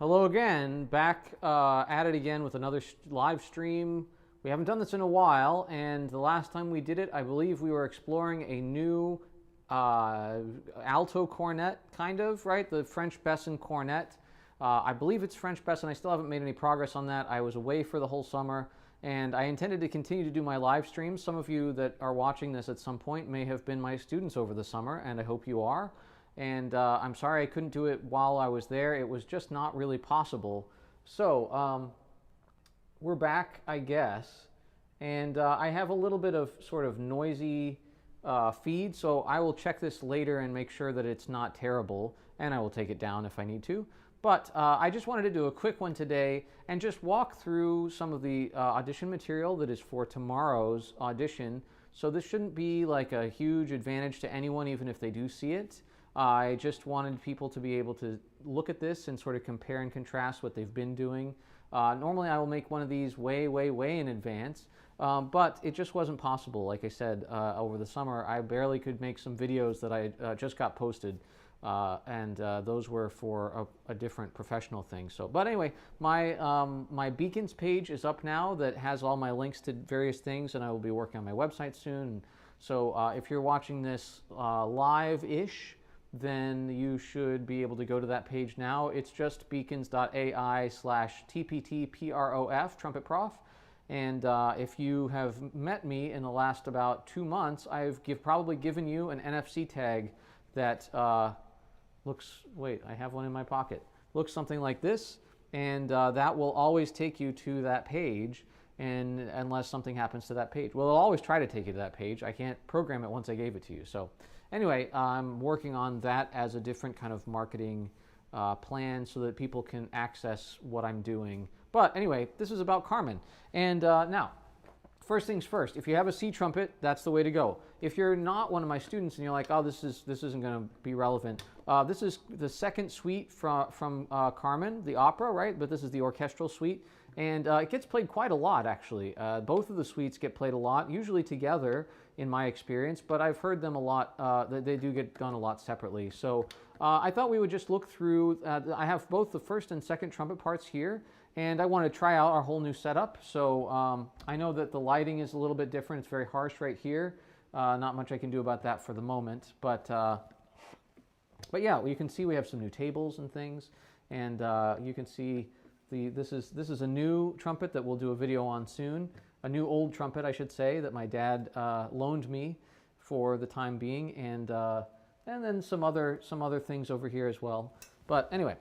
Hello again, back at it again with another live stream. We haven't done this in a while, and the last time we did it, I believe we were exploring a new alto cornet, kind of, right? The French Besson cornet. I believe it's French Besson. I still haven't made any progress on that. I was away for the whole summer, and I intended to continue to do my live streams. Some of you that are watching this at some point may have been my students over the summer, and I hope you are. And I'm sorry I couldn't do it while I was there. It was just not really possible. So we're back, I guess. And I have a little bit of sort of noisy feed, so I will check this later and make sure that it's not terrible, and I will take it down if I need to. But I just wanted to do a quick one today and just walk through some of the audition material that is for tomorrow's audition. So this shouldn't be like a huge advantage to anyone, even if they do see it. I just wanted people to be able to look at this and sort of compare and contrast what they've been doing. Normally I will make one of these way in advance, but it just wasn't possible. Like I said, over the summer I barely could make some videos that I just got posted, and those were for a different professional thing. So, but anyway, my Beacons page is up now that has all my links to various things, and I will be working on my website soon. So if you're watching this live-ish, then you should be able to go to that page now. It's just beacons.ai/tptprof, Trumpet Prof. And if you have met me in the last about 2 months, I've probably given you an NFC tag that looks, wait, I have one in my pocket. Looks something like this, and that will always take you to that page, and unless something happens to that page. Well, it'll always try to take you to that page. I can't program it once I gave it to you. So anyway, I'm working on that as a different kind of marketing plan so that people can access what I'm doing. But anyway, this is about Carmen. And now, first things first, if you have a C trumpet, that's the way to go. If you're not one of my students and you're like, oh, this isn't going to be relevant, this is the second suite from Carmen, the opera, right? But this is the orchestral suite. And it gets played quite a lot, actually. Both of the suites get played a lot, usually together, in my experience, but I've heard them a lot, they do get done a lot separately. So I thought we would just look through, I have both the first and second trumpet parts here, and I want to try out our whole new setup. So I know that the lighting is a little bit different. It's very harsh right here. Not much I can do about that for the moment, but yeah, you can see we have some new tables and things, and you can see this is a new trumpet that we'll do a video on soon. A new old trumpet, I should say, that my dad loaned me for the time being, and then some other things over here as well. But anyway,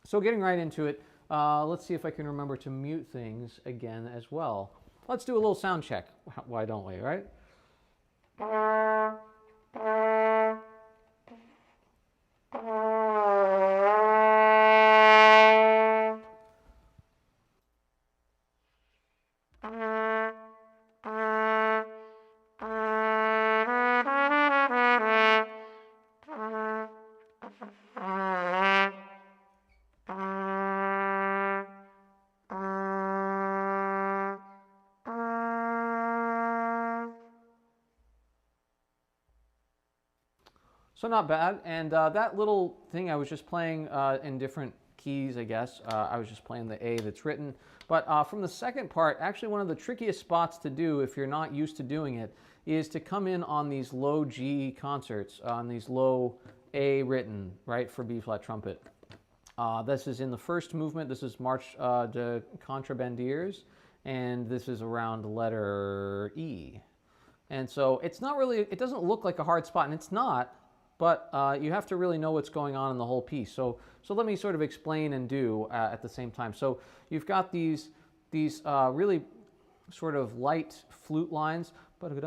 so getting right into it, let's see if I can remember to mute things again as well. Let's do a little sound check. Why don't we, right? So not bad, and that little thing I was just playing in different keys, I guess. I was just playing the A that's written. But from the second part, actually one of the trickiest spots to do if you're not used to doing it is to come in on these low G concerts, on these low A written, right, for B-flat trumpet. This is in the first movement. This is March de Contrabandiers, and this is around letter E. And so it's not really, it doesn't look like a hard spot, and it's not, but you have to really know what's going on in the whole piece. So let me sort of explain and do at the same time. So you've got these really sort of light flute lines. And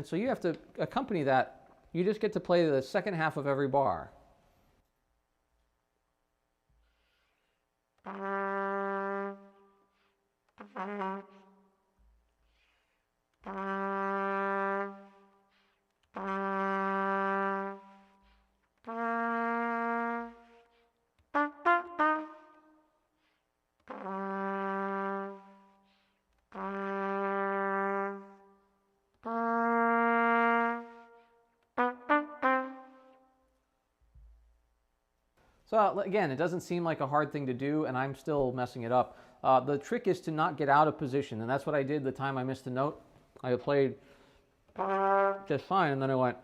so you have to accompany that. You just get to play the second half of every bar. So again, it doesn't seem like a hard thing to do, and I'm still messing it up. The trick is to not get out of position, and that's what I did the time I missed a note. I played just fine, and then I went,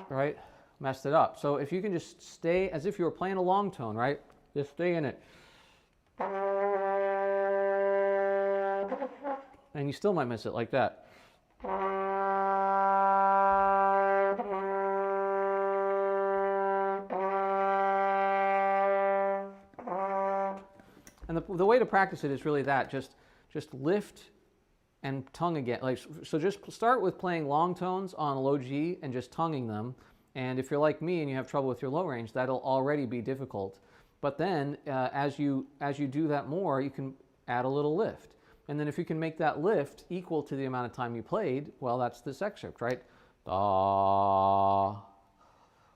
right? Messed it up. So if you can just stay as if you were playing a long tone, right? Just stay in it. And you still might miss it like that. And the way to practice it is really that, just lift and tongue again. Like, so just start with playing long tones on a low G and just tonguing them. And if you're like me and you have trouble with your low range, that'll already be difficult. But then as you do that more, you can add a little lift. And then if you can make that lift equal to the amount of time you played, well, that's this excerpt, right? Da,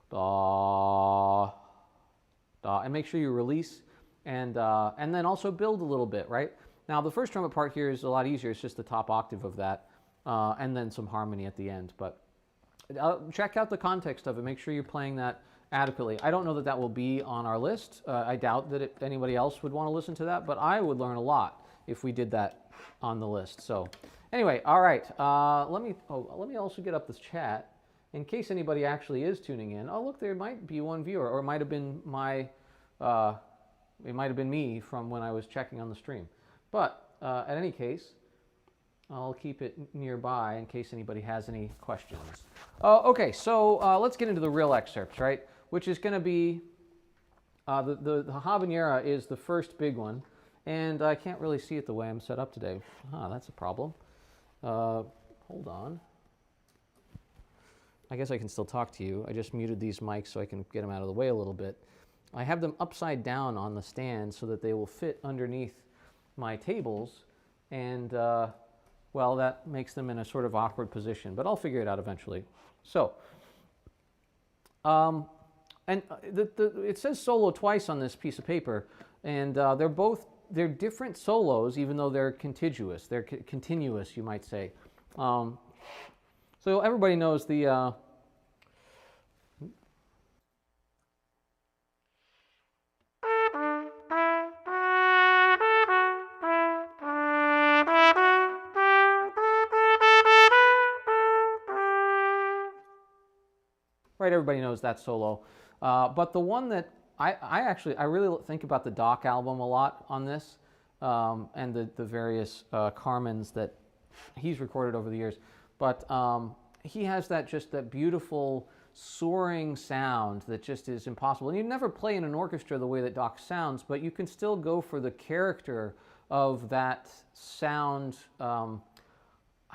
da, da. And make sure you release and then also build a little bit, right? Now, the first trumpet part here is a lot easier. It's just the top octave of that and then some harmony at the end. But check out the context of it. Make sure you're playing that adequately. I don't know that that will be on our list. I doubt that anybody else would want to listen to that, but I would learn a lot if we did that on the list. So anyway, all right. Let me also get up this chat in case anybody actually is tuning in. Oh, look, there might be one viewer, or it might have been it might have been me from when I was checking on the stream. But at any case, I'll keep it nearby in case anybody has any questions. Okay, so let's get into the real excerpts, right? Which is going to be, the habanera is the first big one. And I can't really see it the way I'm set up today. That's a problem. Hold on. I guess I can still talk to you. I just muted these mics so I can get them out of the way a little bit. I have them upside down on the stand so that they will fit underneath my tables. And, well, that makes them in a sort of awkward position. But I'll figure it out eventually. So, and it says solo twice on this piece of paper. And they're different solos, even though they're contiguous. They're continuous, you might say. So everybody knows the... Right, everybody knows that solo. But the one that I really think about the Doc album a lot on this, and the various Carmens that he's recorded over the years. But he has that beautiful soaring sound that just is impossible. And you never play in an orchestra the way that Doc sounds, but you can still go for the character of that sound. I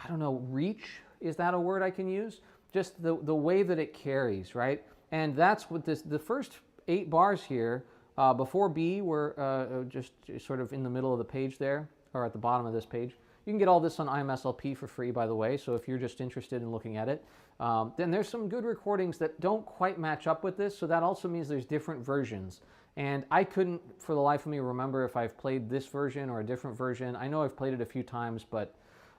don't know, reach, is that a word I can use? Just the way that it carries, right? And that's what the first 8 bars here, before B, were just sort of in the middle of the page there, or at the bottom of this page. You can get all this on IMSLP for free, by the way, so if you're just interested in looking at it. Then there's some good recordings that don't quite match up with this, so that also means there's different versions. And I couldn't, for the life of me, remember if I've played this version or a different version. I know I've played it a few times, but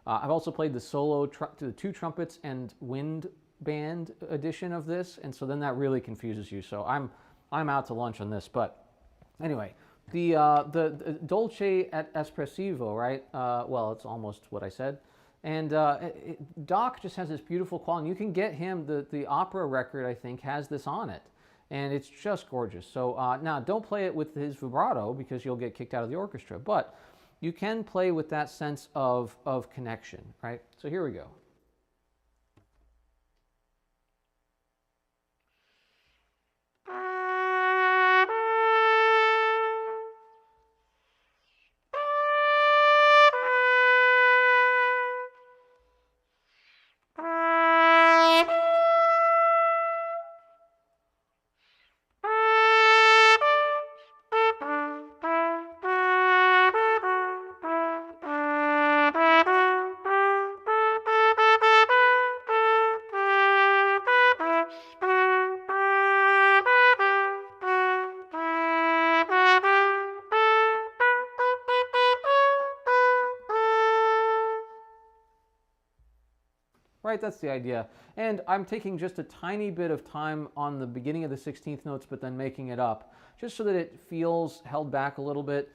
I've also played the solo, the 2 trumpets and wind band edition of this, and so then that really confuses you. So I'm out to lunch on this. But anyway, the dolce et espressivo, right? Well, it's almost what I said. And Doc just has this beautiful quality. You can get him, the opera record, I think, has this on it. And it's just gorgeous. So now, don't play it with his vibrato because you'll get kicked out of the orchestra. But you can play with that sense of connection, right? So here we go. right? That's the idea. And I'm taking just a tiny bit of time on the beginning of the 16th notes, but then making it up, just so that it feels held back a little bit.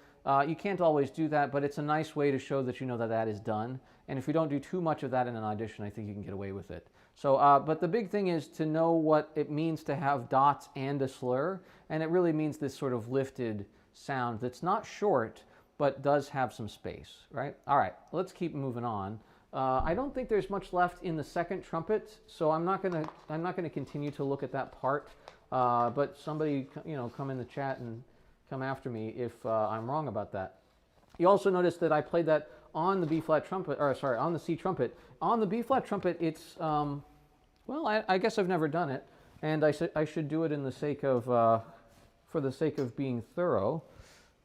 You can't always do that, but it's a nice way to show that you know that that is done. And if you don't do too much of that in an audition, I think you can get away with it. So, but the big thing is to know what it means to have dots and a slur, and it really means this sort of lifted sound that's not short, but does have some space, right? All right, let's keep moving on. I don't think there's much left in the second trumpet, so I'm not gonna continue to look at that part. But somebody, come in the chat and come after me if I'm wrong about that. You also notice that I played that on the B-flat trumpet, or sorry, on the C trumpet. On the B-flat trumpet, it's, well, I guess I've never done it, and I should do it in the sake of, for the sake of being thorough.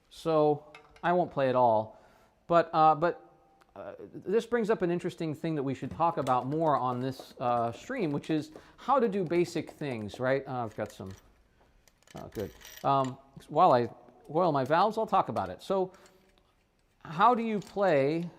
So I won't play it all, but this brings up an interesting thing that we should talk about more on this stream, which is how to do basic things, right? I've got some, good. While I oil my valves, I'll talk about it. So how do you play,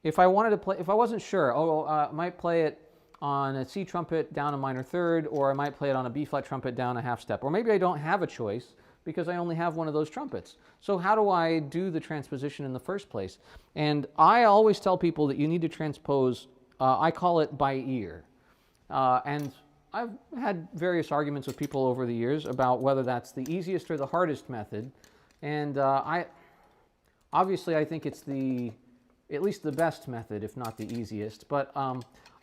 if I wanted to play, if I wasn't sure, I might play it on a C trumpet down a minor third, or I might play it on a B flat trumpet down a half step, or maybe I don't have a choice because I only have one of those trumpets. So how do I do the transposition in the first place? And I always tell people that you need to transpose, I call it by ear. And I've had various arguments with people over the years about whether that's the easiest or the hardest method. And obviously I think it's at least the best method, if not the easiest. But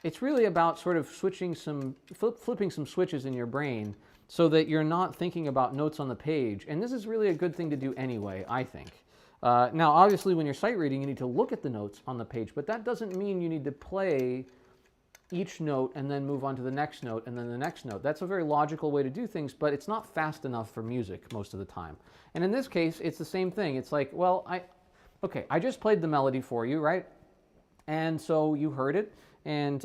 it's really about sort of switching flipping some switches in your brain so that you're not thinking about notes on the page. And this is really a good thing to do anyway, I think. Now, obviously, when you're sight reading, you need to look at the notes on the page, but that doesn't mean you need to play each note and then move on to the next note and then the next note. That's a very logical way to do things, but it's not fast enough for music most of the time. And in this case, it's the same thing. It's like, well, okay, I just played the melody for you, right? And so you heard it, and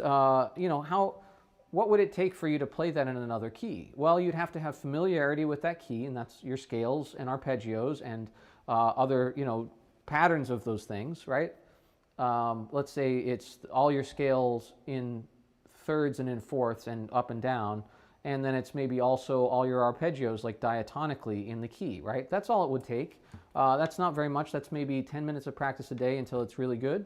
what would it take for you to play that in another key? Well, you'd have to have familiarity with that key, and that's your scales and arpeggios and other, patterns of those things, right? Let's say it's all your scales in thirds and in fourths and up and down, and then it's maybe also all your arpeggios like diatonically in the key, right? That's all it would take. That's not very much. That's maybe 10 minutes of practice a day until it's really good,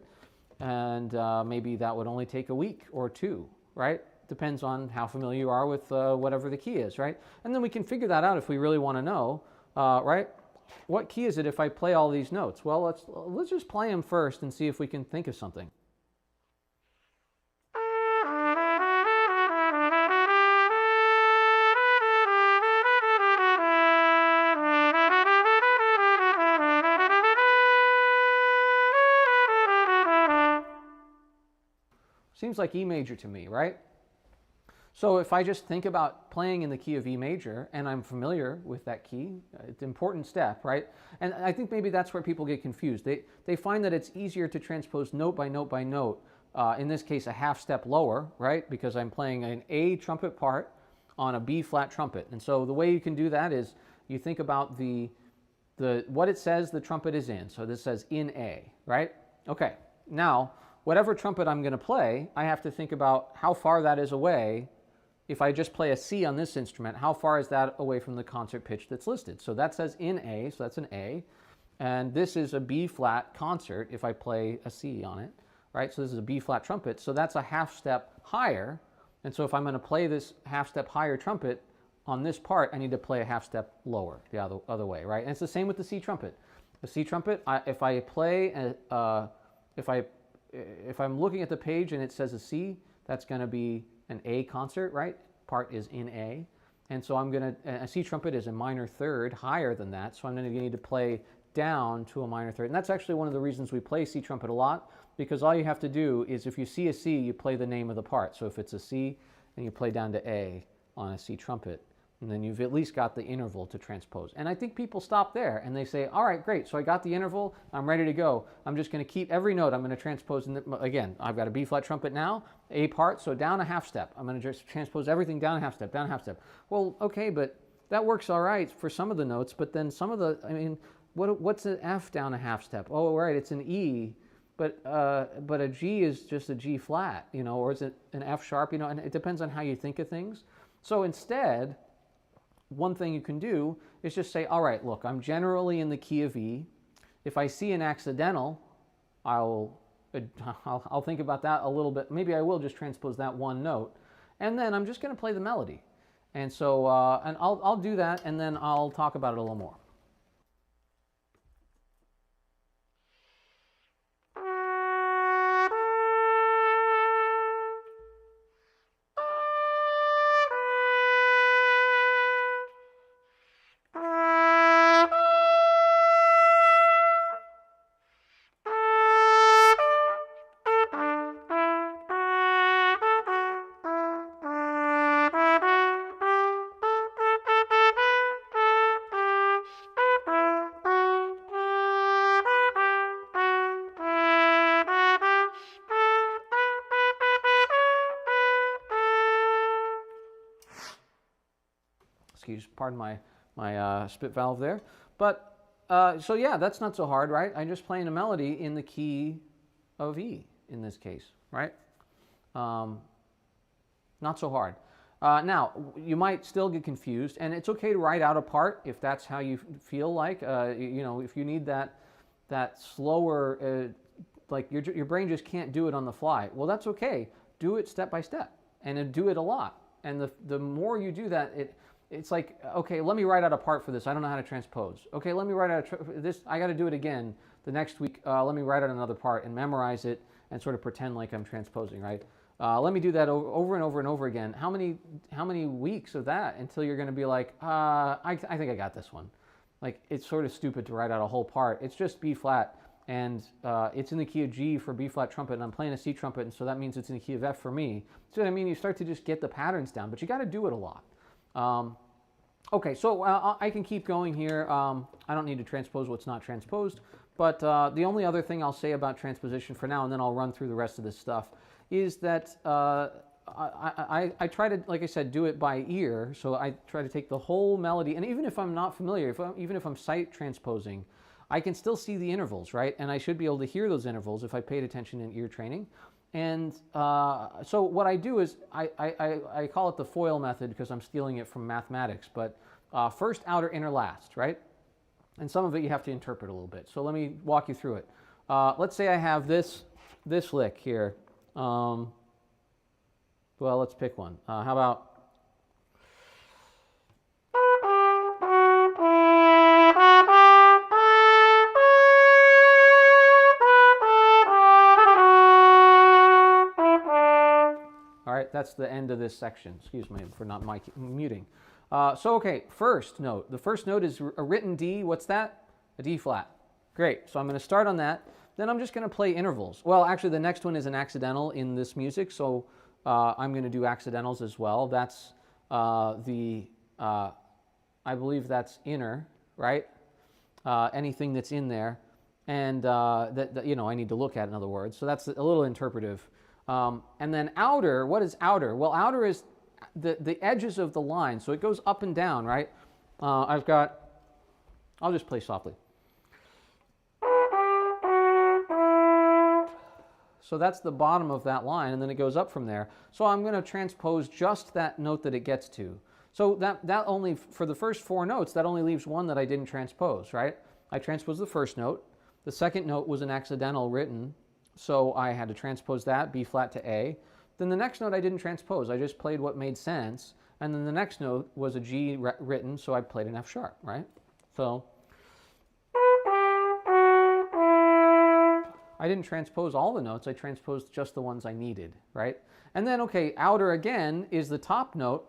and maybe that would only take a week or two, right? Depends on how familiar you are with whatever the key is, right? And then we can figure that out if we really want to know, right? What key is it if I play all these notes? Well, let's just play them first and see if we can think of something. Seems like E major to me, right? So if I just think about playing in the key of E major, and I'm familiar with that key, it's an important step, right? And I think maybe that's where people get confused. They find that it's easier to transpose note by note by note, in this case a half step lower, right? Because I'm playing an A trumpet part on a B flat trumpet. And so the way you can do that is you think about what it says the trumpet is in. So this says in A, right? Okay, now whatever trumpet I'm going to play, I have to think about how far that is away. If I just play a C on this instrument, how far is that away from the concert pitch that's listed? So that says in A, so that's an A. And this is a B flat concert if I play a C on it, right? So this is a B flat trumpet. So that's a half step higher. And so if I'm going to play this half step higher trumpet on this part, I need to play a half step lower the other way, right? And it's the same with the C trumpet. The C trumpet, if I'm looking at the page and it says a C, that's going to be an A concert, right? Part is in A. And so a C trumpet is a minor third higher than that. So I'm going to need to play down to a minor third. And that's actually one of the reasons we play C trumpet a lot, because all you have to do is if you see a C, you play the name of the part. So if it's a C, then you play down to A on a C trumpet. And then you've at least got the interval to transpose. And I think people stop there and they say, all right, great, so I got the interval, I'm ready to go. I'm just going to keep every note, I'm going to transpose. Again, I've got a B flat trumpet now, A part, so down a half step. I'm going to just transpose everything down a half step, down a half step. Well, okay, but that works all right for some of the notes, but then some of what's an F down a half step? Oh, right, it's an E. but a G is just a G flat, you know, or is it an F sharp, you know, and it depends on how you think of things. So instead, one thing you can do is just say, all right, look, I'm generally in the key of E. If I see an accidental, I'll think about that a little bit. Maybe I will just transpose that one note, and then I'm just going to play the melody. And so, and I'll do that, and then I'll talk about it a little more. Pardon my spit valve there. But so yeah, that's not so hard, right? I'm just playing a melody in the key of E in this case, right? Not so hard. Now, you might still get confused, and it's okay to write out a part if that's how you feel like. You know, if you need that slower, like your brain just can't do it on the fly. Well, that's okay. Do it step by step, and do it a lot. And the more you do that, it's like, okay, let me write out a part for this. I don't know how to transpose. Okay, let me write out this. I got to do it again the next week. Let me write out another part and memorize it and sort of pretend like I'm transposing, right? Let me do that over and over and over again. How many weeks of that until you're going to be like, I think I got this one. Like, it's sort of stupid to write out a whole part. It's just B flat, and it's in the key of G for B flat trumpet, and I'm playing a C trumpet, and so that means it's in the key of F for me. So I mean, you start to just get the patterns down, but you got to do it a lot. Okay, so I can keep going here. I don't need to transpose what's not transposed, but the only other thing I'll say about transposition for now, and then I'll run through the rest of this stuff, is that I try to, like I said, do it by ear. So I try to take the whole melody, and even if I'm not familiar, even if I'm sight transposing, I can still see the intervals, right? And I should be able to hear those intervals if I paid attention in ear training. And so what I do is I call it the FOIL method because I'm stealing it from mathematics, but first, outer, inner, last, right? And some of it you have to interpret a little bit. So let me walk you through it. Let's say I have this lick here. Well, let's pick one. How about... That's the end of this section. Excuse me for not muting. So, okay, first note. The first note is a written D. What's that? A D flat. Great. So I'm going to start on that. Then I'm just going to play intervals. Well, actually, the next one is an accidental in this music, so I'm going to do accidentals as well. That's I believe that's inner, right? Anything that's in there, and that you know I need to look at, in other words. So that's a little interpretive. And then outer, what is outer? Well, outer is the edges of the line. So it goes up and down, right? I'll just play softly. So that's the bottom of that line, and then it goes up from there. So I'm going to transpose just that note that it gets to. So that only, for the first four notes, that only leaves one that I didn't transpose, right? I transposed the first note. The second note was an accidental written, so I had to transpose that, B flat to A. Then the next note I didn't transpose. I just played what made sense. And then the next note was a G written, so I played an F sharp, right? So I didn't transpose all the notes. I transposed just the ones I needed, right? And then, okay, outer again is the top note.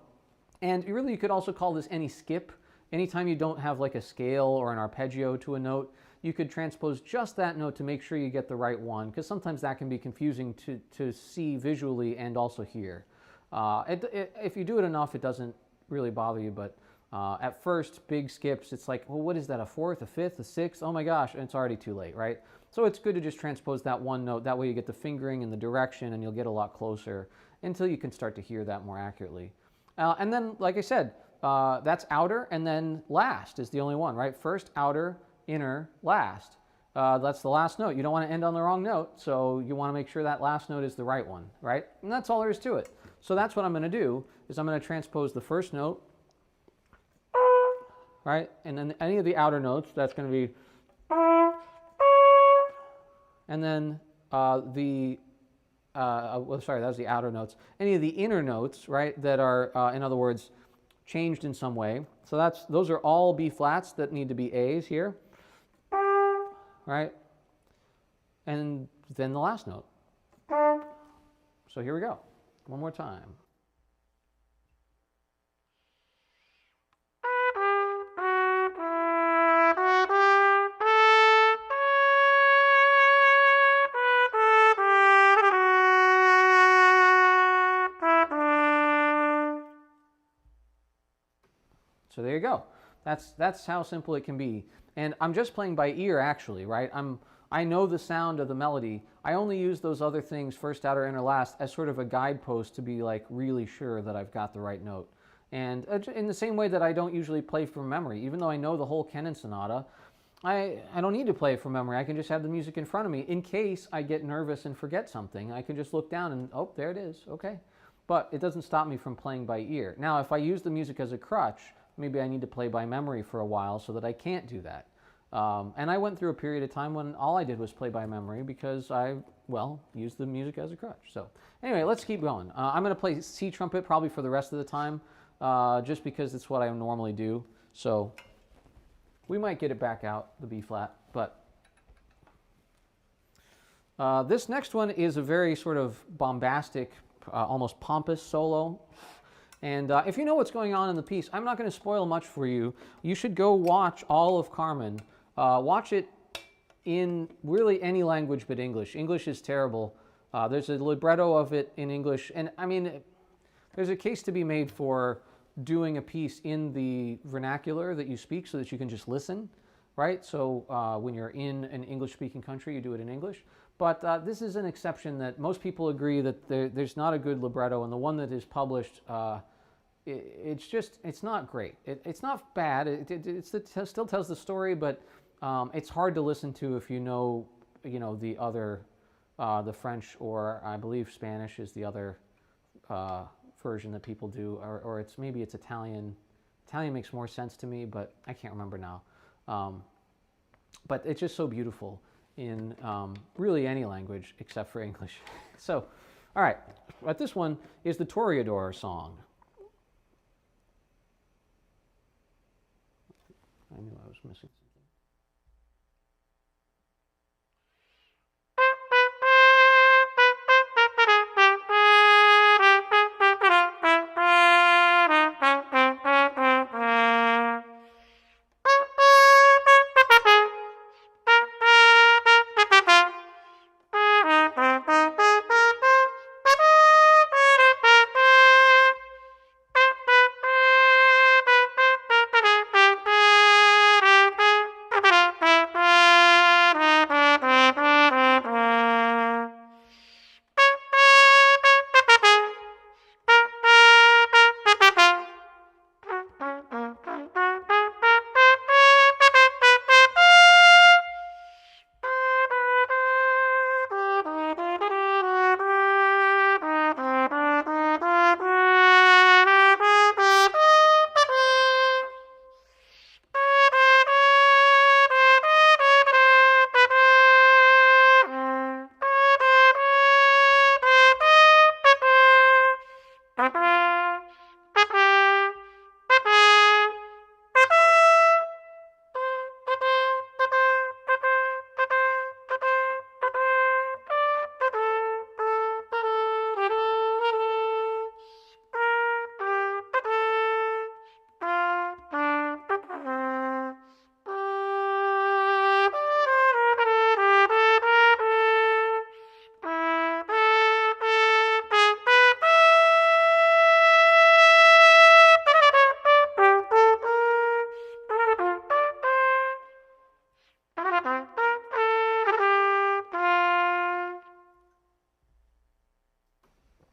And really, you could also call this any skip. Anytime you don't have like a scale or an arpeggio to a note, you could transpose just that note to make sure you get the right one, because sometimes that can be confusing to see visually and also hear. If you do it enough, it doesn't really bother you, but at first, big skips, it's like, well, what is that, a fourth, a fifth, a sixth? Oh my gosh, and it's already too late, right? So it's good to just transpose that one note. That way you get the fingering and the direction, and you'll get a lot closer until you can start to hear that more accurately. And then, like I said, that's outer, and then last is the only one, right? First, outer, inner, last. That's the last note. You don't want to end on the wrong note, so you want to make sure that last note is the right one, right? And that's all there is to it. So that's what I'm going to do, is I'm going to transpose the first note, right? And then any of the outer notes, that's going to be, and then well, sorry, that was the outer notes. Any of the inner notes, right, that are, in other words, changed in some way. So those are all B flats that need to be A's here, right? And then the last note. So here we go. One more time. So there you go. That's how simple it can be. And I'm just playing by ear, actually, right? I know the sound of the melody. I only use those other things, first, outer, inner, last, as sort of a guidepost to be like really sure that I've got the right note. And in the same way that I don't usually play from memory, even though I know the whole Kennan Sonata, I don't need to play it from memory. I can just have the music in front of me. In case I get nervous and forget something, I can just look down and, oh, there it is, okay. But it doesn't stop me from playing by ear. Now, if I use the music as a crutch, maybe I need to play by memory for a while so that I can't do that. And I went through a period of time when all I did was play by memory because I, well, used the music as a crutch. So anyway, let's keep going. I'm going to play C trumpet probably for the rest of the time, just because it's what I normally do. So we might get it back out, the B flat, but this next one is a very sort of bombastic, almost pompous solo. And if you know what's going on in the piece, I'm not going to spoil much for you. You should go watch all of Carmen. Watch it in really any language but English. English is terrible. There's a libretto of it in English. And I mean, there's a case to be made for doing a piece in the vernacular that you speak so that you can just listen, right? So when you're in an English-speaking country, you do it in English. But this is an exception that most people agree that there's not a good libretto, and the one that is published, it's not great. It's not bad. It still tells the story, but it's hard to listen to if you know the other, the French, or I believe Spanish is the other version that people do, or maybe it's Italian. Italian makes more sense to me, but I can't remember now. But it's just so beautiful in really any language except for English. So, all right, but this one is the Toreador song. I knew I was missing something.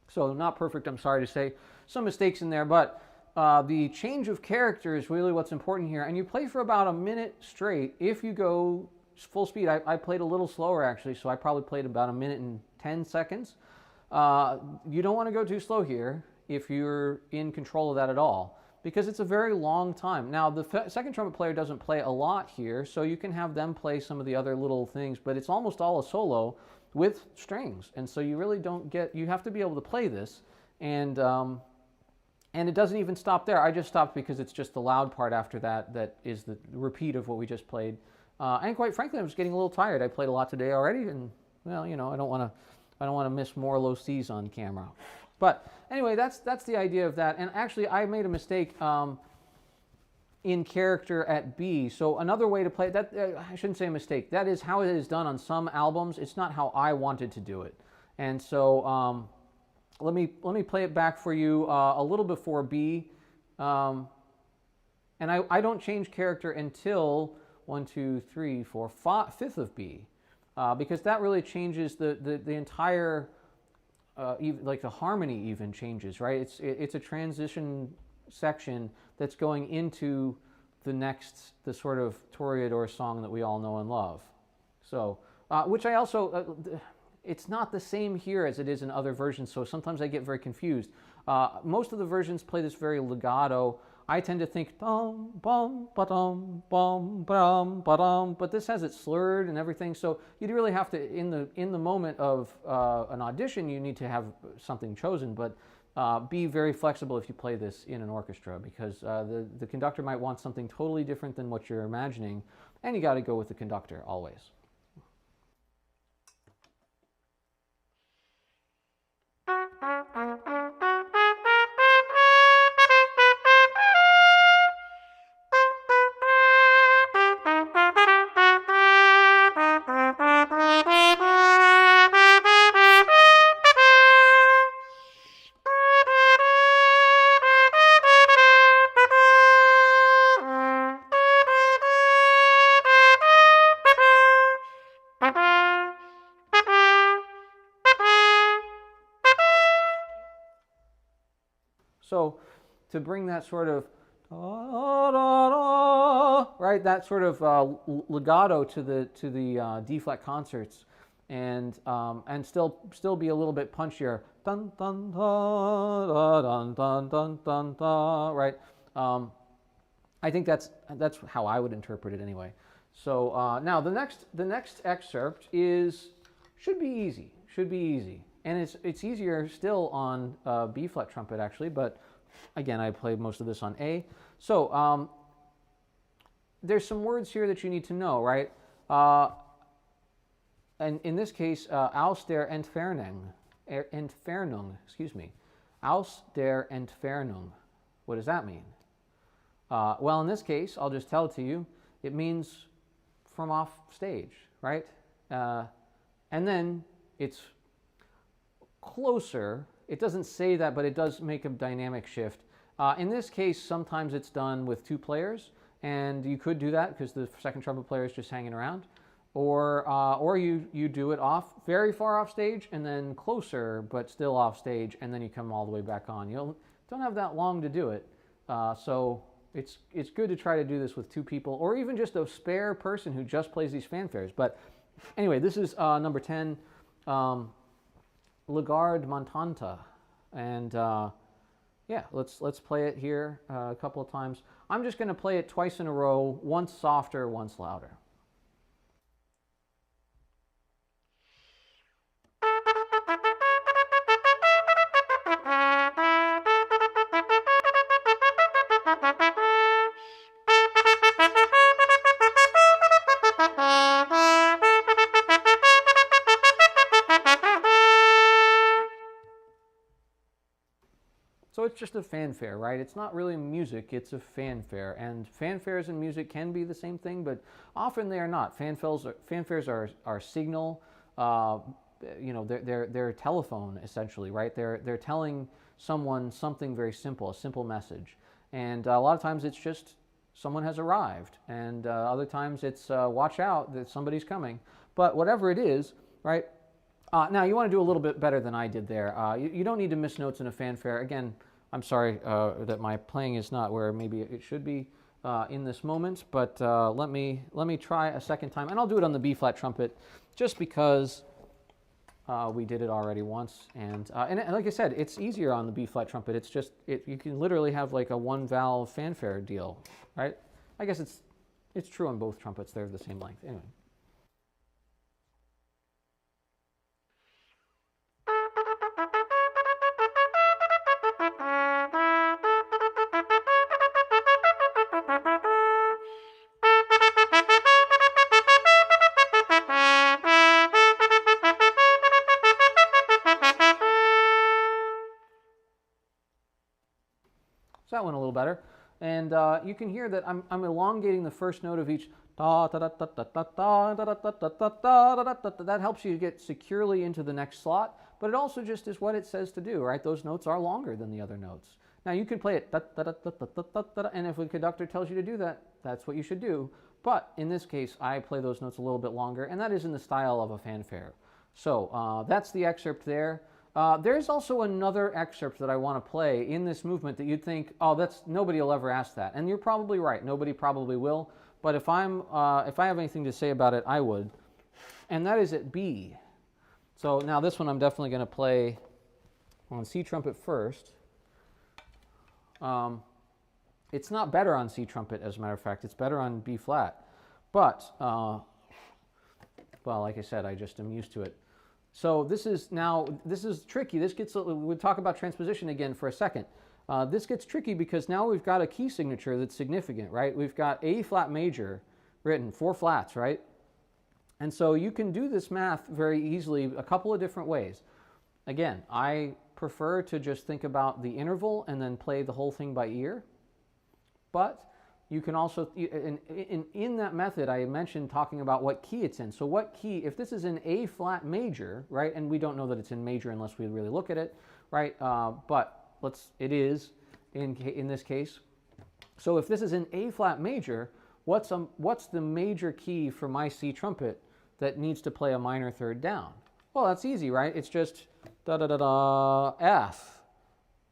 So not perfect, I'm sorry to say. Some mistakes in there, but the change of character is really what's important here. And you play for about a minute straight if you go full speed. I played a little slower actually, so I probably played about 1:10. You don't want to go too slow here if you're in control of that at all, because it's a very long time. Now, the second trumpet player doesn't play a lot here, so you can have them play some of the other little things, but it's almost all a solo with strings, and so you really don't get, you have to be able to play this, and it doesn't even stop there. I just stopped because it's just the loud part after that that is the repeat of what we just played. And quite frankly, I was getting a little tired. I played a lot today already, and well, you know, I don't want to miss more low C's on camera. But anyway, that's the idea of that. And actually, I made a mistake in character at B. So another way to play that, I shouldn't say a mistake. That is how it is done on some albums. It's not how I wanted to do it. And so let me play it back for you a little before B. And I don't change character until 1, 2, 3, 4, 5, fifth of B, because that really changes the entire. Even, like the harmony even changes, right? It's a transition section that's going into the sort of Toreador song that we all know and love. So, which I also, it's not the same here as it is in other versions, so sometimes I get very confused. Most of the versions play this very legato. I tend to think bum bum ba-dum bum bum ba-dum, but this has it slurred and everything. So you really have to, in the moment of an audition, you need to have something chosen. But be very flexible if you play this in an orchestra, because the conductor might want something totally different than what you're imagining, and you got to go with the conductor always. So to bring that sort of, right, that sort of legato to the D flat concerts, and still be a little bit punchier, dun dun dun dun dun dun dun, right? I think that's how I would interpret it anyway. So now the next excerpt should be easy. And it's easier still on B flat trumpet actually, but again, I played most of this on A. So there's some words here that you need to know, right? And in this case, aus der Entfernung, excuse me, aus der Entfernung. What does that mean? Well, in this case, I'll just tell it to you. It means from off stage, right? And then it's closer. It doesn't say that, but it does make a dynamic shift. In this case, sometimes it's done with 2 players, and you could do that because the second trumpet player is just hanging around, or you do it very far off stage, and then closer but still off stage, and then you come all the way back on. You don't have that long to do it, so it's good to try to do this with 2 people, or even just a spare person who just plays these fanfares. But anyway, this is number 10. Lagarde Montanta, and yeah, let's play it here a couple of times. I'm just going to play it twice in a row, once softer, once louder. So it's just a fanfare, right? It's not really music, it's a fanfare. And fanfares and music can be the same thing, but often they are not. Fanfares are signal, you know, they're telephone essentially, right? They're telling someone something very simple, a simple message. And a lot of times it's just someone has arrived, and other times it's watch out that somebody's coming. But whatever it is, right? Now you want to do a little bit better than I did there. You don't need to miss notes in a fanfare. Again, I'm sorry that my playing is not where maybe it should be. in this moment, but let me try a second time, and I'll do it on the B flat trumpet, just because we did it already once, and like I said, it's easier on the B flat trumpet. It's just you can literally have like a one valve fanfare deal, right? I guess it's true on both trumpets. They're the same length anyway. So that went a little better. And you can hear that I'm elongating the first note of each. That helps you get securely into the next slot, but it also just is what it says to do, right? Those notes are longer than the other notes. Now you can play it, and if a conductor tells you to do that, that's what you should do. But in this case, I play those notes a little bit longer, and that is in the style of a fanfare. So that's the excerpt there. There's also another excerpt that I want to play in this movement that you'd think, oh, nobody will ever ask that, and you're probably right. Nobody probably will. But if I have anything to say about it, I would, and that is at B. So now this one I'm definitely going to play on C trumpet first. It's not better on C trumpet, as a matter of fact. It's better on B flat. But well, like I said, I just am used to it. So this is tricky. We'll talk about transposition again for a second. This gets tricky because now we've got a key signature that's significant, right? We've got A flat major written, 4 flats, right? And so you can do this math very easily a couple of different ways. Again, I prefer to just think about the interval and then play the whole thing by ear. But you can also, in that method, I mentioned talking about what key it's in. So what key, if this is in A flat major, right, and we don't know that it's in major unless we really look at it, right, but it is in this case. So if this is in A flat major, what's the major key for my C trumpet that needs to play a minor third down? Well, that's easy, right? It's just F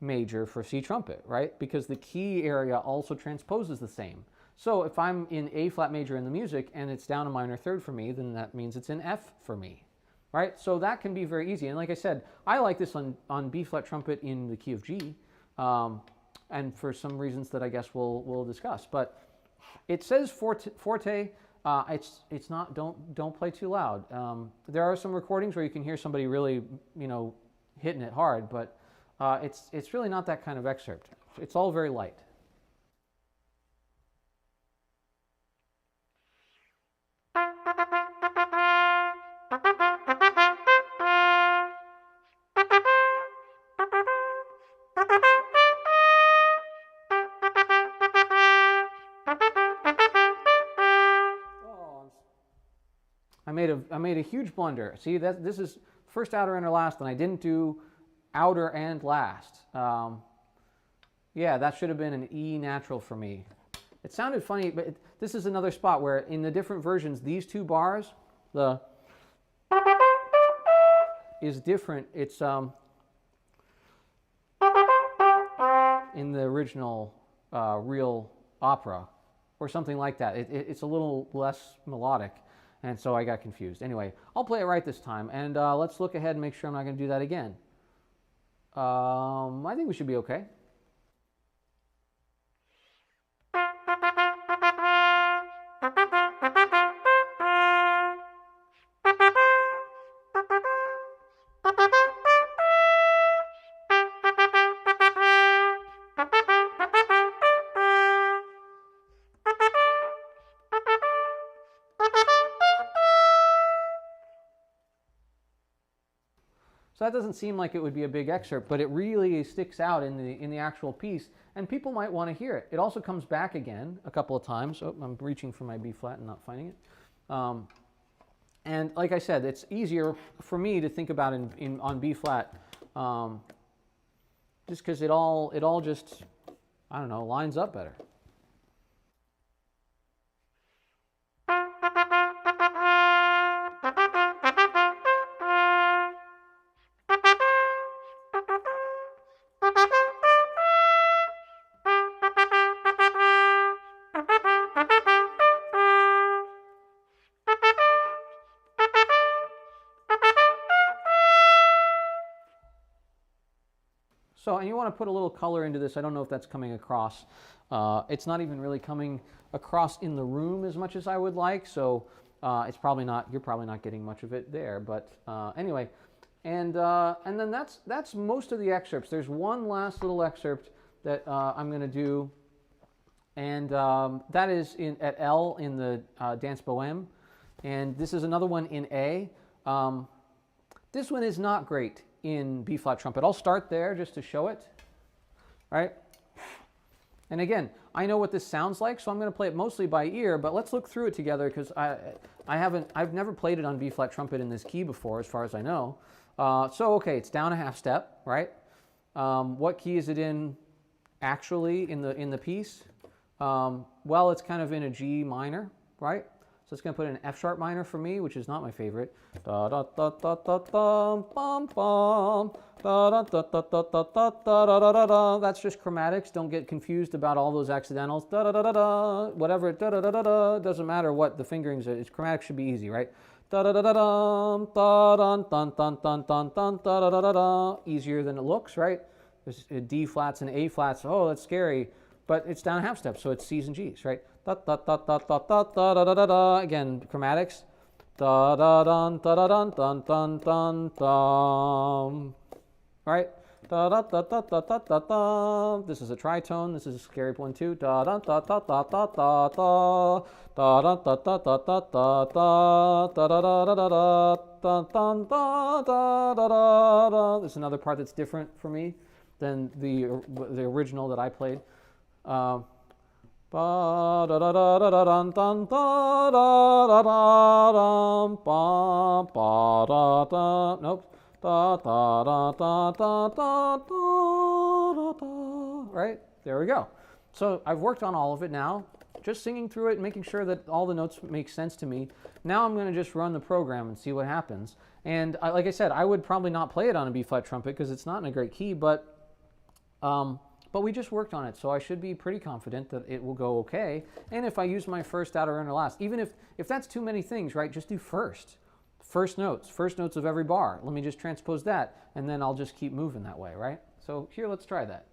major for C trumpet, right? Because the key area also transposes the same. So if I'm in A flat major in the music and it's down a minor third for me, then that means it's in F for me, right? So that can be very easy. And like I said, I like this on B flat trumpet in the key of G, and for some reasons that I guess we'll discuss. But it says forte. It's not. Don't play too loud. There are some recordings where you can hear somebody really, hitting it hard, but it's really not that kind of excerpt. It's all very light. I made a huge blunder. See, this is first outer inner last, and I didn't do outer and last. Yeah, that should have been an E natural for me. It sounded funny, but this is another spot where in the different versions, these two bars, the is different. It's in the original real opera or something like that. It's a little less melodic. And so I got confused. Anyway, I'll play it right this time. And let's look ahead and make sure I'm not going to do that again. I think we should be okay. So that doesn't seem like it would be a big excerpt, but it really sticks out in the actual piece, and people might want to hear it. It also comes back again a couple of times. Oh, I'm reaching for my B flat and not finding it. And like I said, it's easier for me to think about on B flat, just because it all just, I don't know, lines up better. So, and you want to put a little color into this. I don't know if that's coming across. It's not even really coming across in the room as much as I would like, so it's probably not, you're probably not getting much of it there, but anyway. And then that's most of the excerpts. There's one last little excerpt that I'm going to do, and that is at L in the Danse Bohème, and this is another one in A. This one is not great in B-flat trumpet. I'll start there just to show it, right? And again, I know what this sounds like, so I'm going to play it mostly by ear, but let's look through it together because I've never played it on B-flat trumpet in this key before, as far as I know. So okay, it's down a half step, right? What key is it in actually in the piece? Well, it's kind of in a G minor, right? So it's going to put in an F sharp minor for me, which is not my favorite. Da da da da da da bum bum da da da da da da da da da da da. That's just chromatics. Don't get confused about all those accidentals. Da da da da da. Whatever. Da da da da da. Doesn't matter what the fingerings are. It's chromatics should be easy, right? Da da da da da da dun dun dun dun dun dun da da da da da. Easier than it looks, right? There's D flats and A flats. Oh, that's scary. But it's down a half step, so it's C's and G's, right? Da da da da da da da da da da da. Again, chromatics. Da da dun da da dun dun dun dun dun. Right? Da da da da da da da da. This is a tritone. This is a scary one too. Da da da da da da da da. Da da da da da da da da. Da da da da da da. Dun dun da da da da da. This is another part that's different for me than the original that I played. Ba da da da da da dun dun da da da da dum ba ba da da. Nope. Da da da da da da da da. Right? There we go. So I've worked on all of it now, just singing through it, making sure that all the notes make sense to me. Now I'm going to just run the program and see what happens. And like I said, I would probably not play it on a B-flat trumpet because it's not in a great key, but we just worked on it, so I should be pretty confident that it will go okay. And if I use my first, outer, inner, last, even if that's too many things, right, just do first. First notes of every bar. Let me just transpose that, and then I'll just keep moving that way, right? So here, let's try that.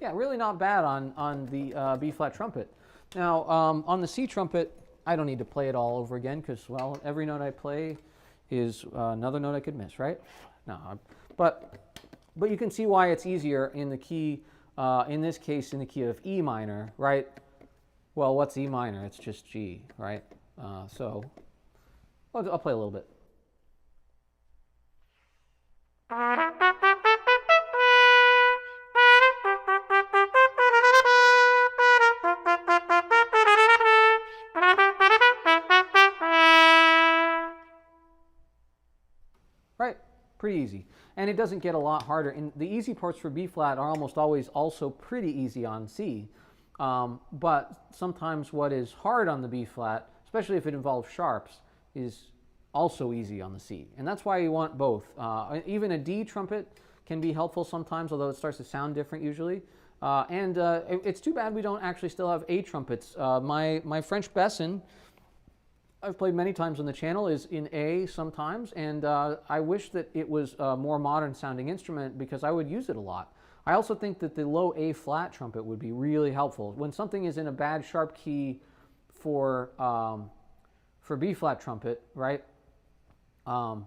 Yeah, really not bad on the B-flat trumpet. Now, on the C trumpet, I don't need to play it all over again because, well, every note I play is another note I could miss, right? No, but you can see why it's easier in the key, in this case, in the key of E minor, right? Well, what's E minor? It's just G, right? So I'll play a little bit. Right, pretty easy. And it doesn't get a lot harder. And the easy parts for B-flat are almost always also pretty easy on C. But sometimes what is hard on the B-flat, especially if it involves sharps, is also easy on the C. And that's why you want both. Even a D trumpet can be helpful sometimes, although it starts to sound different usually. It's too bad we don't actually still have A trumpets. My French Besson, I've played many times on the channel, is in A sometimes, and I wish that it was a more modern sounding instrument because I would use it a lot. I also think that the low A flat trumpet would be really helpful. When something is in a bad sharp key for B flat trumpet, right, and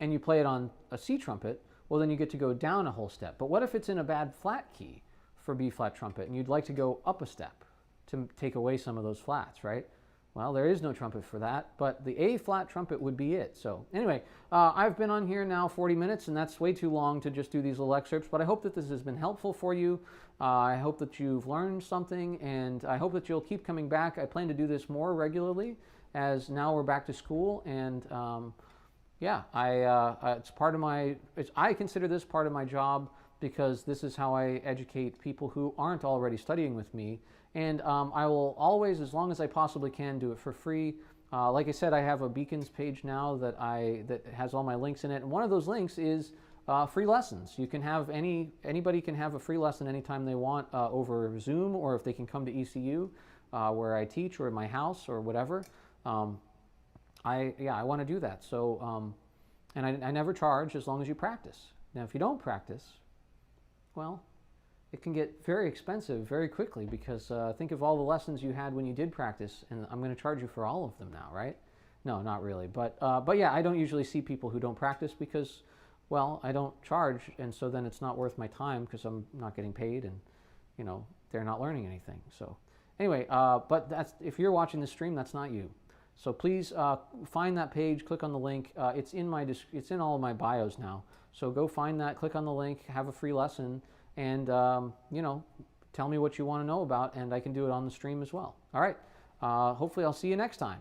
you play it on a C trumpet, well then you get to go down a whole step. But what if it's in a bad flat key for B flat trumpet and you'd like to go up a step to take away some of those flats, right? Well, there is no trumpet for that, but the A flat trumpet would be it. So anyway, I've been on here now 40 minutes, and that's way too long to just do these little excerpts, but I hope that this has been helpful for you. I hope that you've learned something, and I hope that you'll keep coming back. I plan to do this more regularly as now we're back to school, and yeah, it's part of my, I consider this part of my job because this is how I educate people who aren't already studying with me. And I will always, as long as I possibly can, do it for free. Like I said, I have a Beacons page now that has all my links in it. And one of those links is free lessons. You can have anybody can have a free lesson anytime they want over Zoom, or if they can come to ECU where I teach, or in my house, or whatever. I want to do that. So and I never charge as long as you practice. Now, if you don't practice, well, it can get very expensive very quickly, because think of all the lessons you had when you did practice, and I'm going to charge you for all of them now, right? No, not really. But yeah, I don't usually see people who don't practice because, well, I don't charge, and so then it's not worth my time because I'm not getting paid, and you know, they're not learning anything. So anyway, but that's, if you're watching this stream, that's not you. So please find that page, click on the link. It's in all of my bios now. So go find that, click on the link, have a free lesson, and you know, tell me what you want to know about, and I can do it on the stream as well. All right. Hopefully I'll see you next time.